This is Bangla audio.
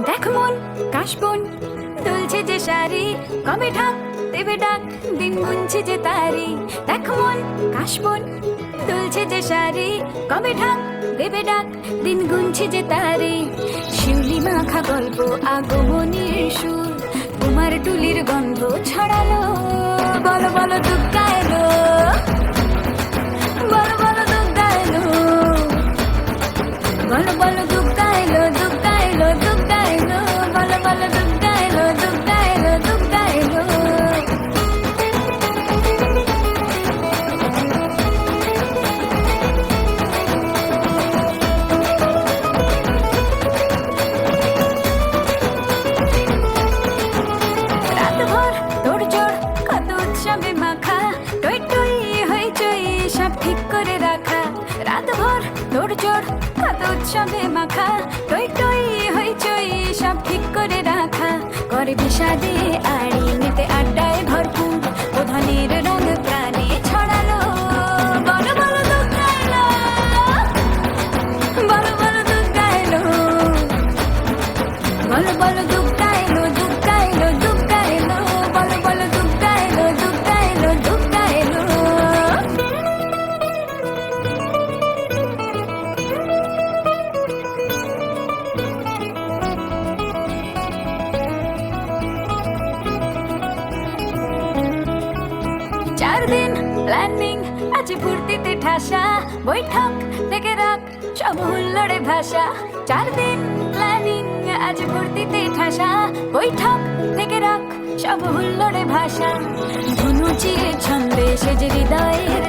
দেখ মন কাশবন দুলছে যে শাড়ি, কবে ঢাক দেবে ডাক, দিন গুনছে যে তারি। দেখ মন কাশবন দুলছে যে শাড়ি, কবে ঢাক দেবে ডাক, দিন গুনছে যে তারি। শিউলি মাখা গল্প আগমনীর সুর, তোমার টুলির গন্ধ ছড়ালো। বলো বলো দুগ্গা এলো, বলো বলো দুগ্গা এলো, বলো বলো দুগ্গা এলো, দুগ্গা এলো, দুগ্গা এলো, বলো বলো দুগ্গা এলো, দুগ্গা এলো, দুগ্গা এলো। রাতভর তোড়জোড় কত উৎসবে মাখা, টই টই হইচই সব ঠিক করে রাখা। রাতভর তোড়জোড় কত উৎসবে মাখা, টই টই হইচই সব ঠিক করে রাখা। করে বিষাদে আড়ি মেতে আড্ডায় ভরপুর, প্রধানের রঙ প্রাণে ছড়ালো। বলো বলো দুগ্গা এলো, বলো বলো দুগ্গা এলো, বলো বলো দুগ্গা এলো, দুগ্গা এলো, দুগ্গা এলো, বলো বলো দুগ্গা এলো, দুগ্গা এলো, দুগ্গা এলো। চার দিন প্ল্যানিং আজ ফুর্তিতে ঠাসা, বৈঠক থেকে রাখ সব হুল্লোড়ে ভাষা। চার দিন প্ল্যানিং আজ ফুর্তিতে ঠাসা, বৈঠক থেকে রাখ সব হুল্লোড়ে ভাষা। ধনুচির ছন্দে সেজে হৃদয়ের